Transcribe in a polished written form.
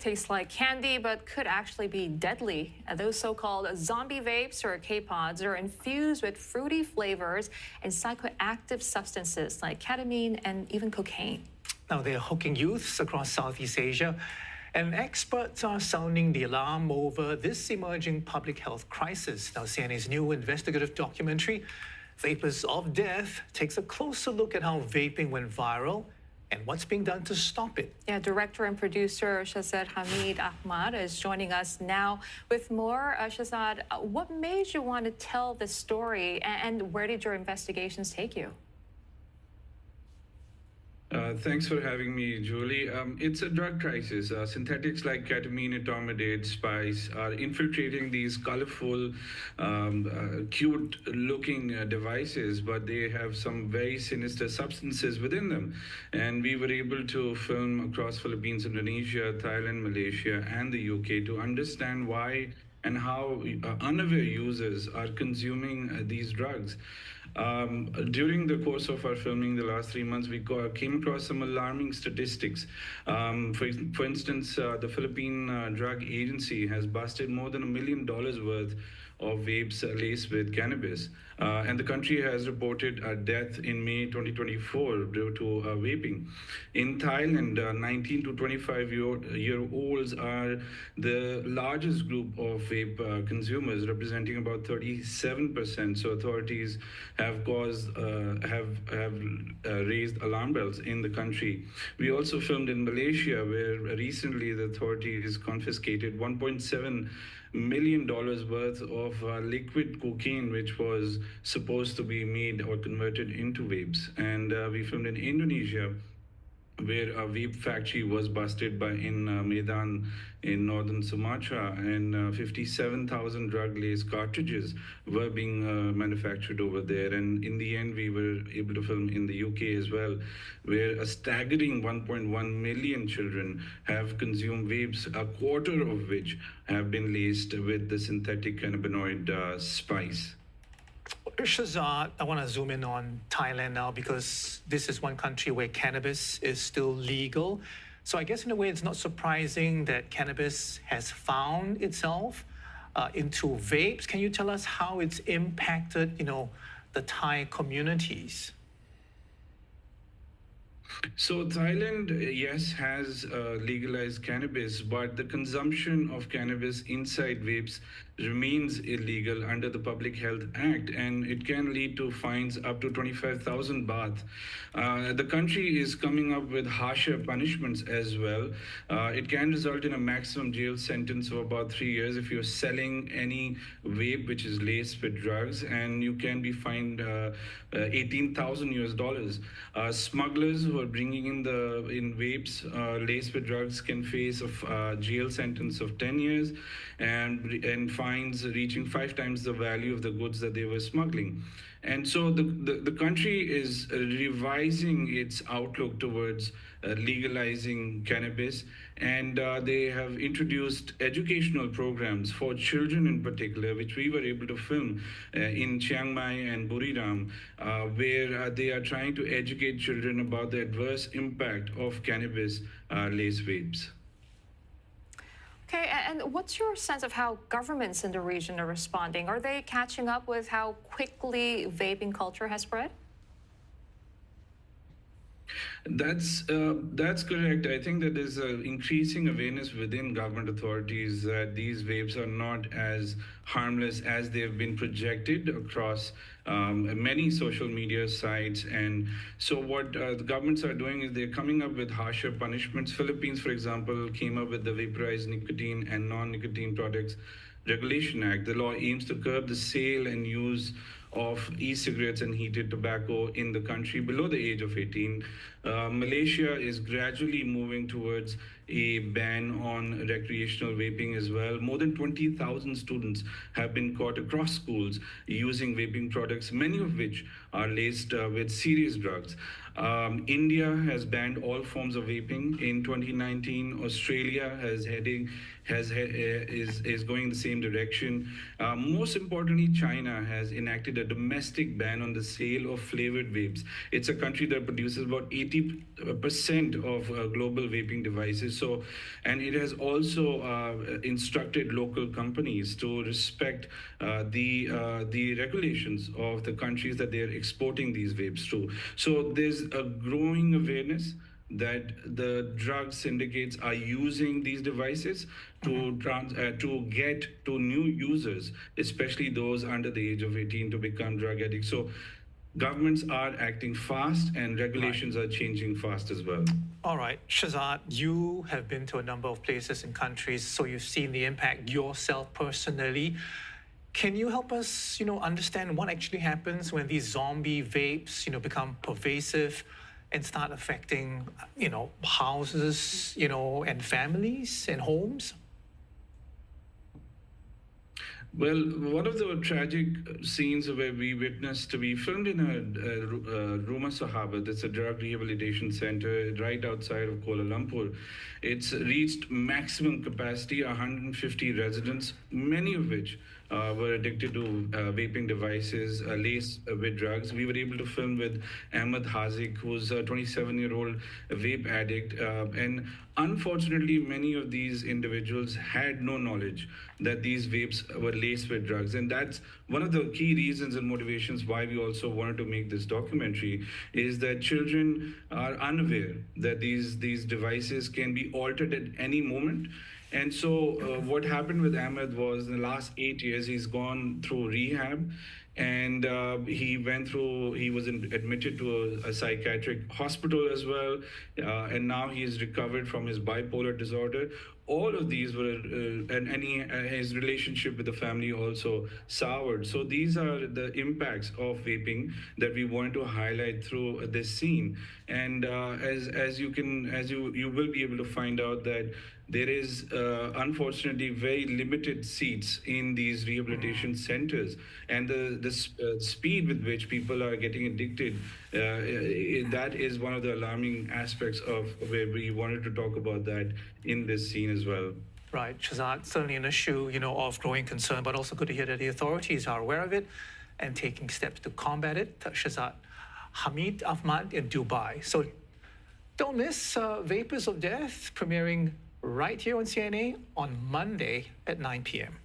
tastes like candy, but could actually be deadly. Those so-called zombie vapes or K-pods are infused with fruity flavors and psychoactive substances like ketamine and even cocaine. Now, they're hooking youths across Southeast Asia, and experts are sounding the alarm over this emerging public health crisis. Now, CNA's new investigative documentary, Vapours of Death, takes a closer look at how vaping went viral and what's being done to stop it. Yeah, director and producer Shehzad Hameed Ahmad is joining us now with more. Shehzad, what made you want to tell this story, and where did your investigations take you? Thanks for having me, Julie. It's a drug crisis. Synthetics like ketamine, etomidate, spice are infiltrating these colorful, cute-looking devices, but they have some very sinister substances within them. And we were able to film across Philippines, Indonesia, Thailand, Malaysia, and the UK to understand why and how unaware users are consuming these drugs. During the course of our filming the last 3 months, we came across some alarming statistics. For instance, the Philippine Drug Agency has busted more than $1 million worth of vapes laced with cannabis. And the country has reported a death in May 2024 due to vaping. In Thailand, 19 to 25-year-olds are the largest group of vape consumers, representing about 37%. So authorities have raised alarm bells in the country. We also filmed in Malaysia, where recently the authorities confiscated $1.7 million worth of liquid cocaine, which was supposed to be made or converted into vapes. And we filmed in Indonesia, where a vape factory was busted in Medan in northern Sumatra, and 57,000 drug-laced cartridges were being manufactured over there. And in the end, we were able to film in the UK as well, where a staggering 1.1 million children have consumed vapes, a quarter of which have been laced with the synthetic cannabinoid spice. Shehzad, I want to zoom in on Thailand now, because this is one country where cannabis is still legal. So I guess in a way it's not surprising that cannabis has found itself into vapes. Can you tell us how it's impacted, the Thai communities? So Thailand, yes, has legalized cannabis, but the consumption of cannabis inside vapes remains illegal under the Public Health Act, and it can lead to fines up to 25,000 baht. The country is coming up with harsher punishments as well. It can result in a maximum jail sentence of about 3 years if you're selling any vape which is laced with drugs, and you can be fined 18,000 US dollars. Smugglers who are bringing in vapes laced with drugs can face a jail sentence of 10 years and fines reaching 5 times the value of the goods that they were smuggling. And so the country is revising its outlook towards legalizing cannabis, and they have introduced educational programs for children in particular, which we were able to film in Chiang Mai and Buriram, where they are trying to educate children about the adverse impact of cannabis laced vapes. Okay, and what's your sense of how governments in the region are responding? Are they catching up with how quickly vaping culture has spread? That's correct. I think that there's an increasing awareness within government authorities that these vapes are not as harmless as they have been projected across many social media sites. And so what the governments are doing is they're coming up with harsher punishments. Philippines, for example, came up with the Vaporized Nicotine and Non-Nicotine Products Regulation Act. The law aims to curb the sale and use of e-cigarettes and heated tobacco in the country below the age of 18. Malaysia is gradually moving towards a ban on recreational vaping as well. More than 20,000 students have been caught across schools using vaping products, many of which are laced with serious drugs. India has banned all forms of vaping in 2019. Australia is going the same direction. Most importantly, China has enacted a domestic ban on the sale of flavored vapes. It's a country that produces about 80% of global vaping devices. So, and it has also instructed local companies to respect the regulations of the countries that they are exporting these vapes to. So there's a growing awareness that the drug syndicates are using these devices to get to new users, especially those under the age of 18, to become drug addicts. So governments are acting fast and regulations are changing fast as well. All right, Shehzad, you have been to a number of places and countries, so you've seen the impact yourself personally. Can you help us, understand what actually happens when these zombie vapes, become pervasive and start affecting, houses, and families and homes? Well, one of the tragic scenes where we witnessed, we filmed in a Ruma Sahaba, that's a drug rehabilitation center right outside of Kuala Lumpur. It's reached maximum capacity, 150 residents, many of which were addicted to vaping devices laced with drugs. We were able to film with Ahmed Hazik, who's a 27-year-old vape addict. And unfortunately, many of these individuals had no knowledge that these vapes were laced with drugs. And that's one of the key reasons and motivations why we also wanted to make this documentary, is that children are unaware that these devices can be altered at any moment. And so what happened with Ahmed was, in the last 8 years, he's gone through rehab, and he was admitted to a psychiatric hospital as well, and now he is recovered from his bipolar disorder. All of these were, his relationship with the family also soured. So these are the impacts of vaping that we wanted to highlight through this scene. And as you will be able to find out that there is unfortunately very limited seats in these rehabilitation centers, and the speed with which people are getting addicted, that is one of the alarming aspects of where we wanted to talk about that in this scene as well. Right, Shehzad, certainly an issue, of growing concern, but also good to hear that the authorities are aware of it and taking steps to combat it. Shehzad Hameed Ahmad in Dubai. So don't miss Vapours of Death, premiering right here on CNA on Monday at 9 p.m.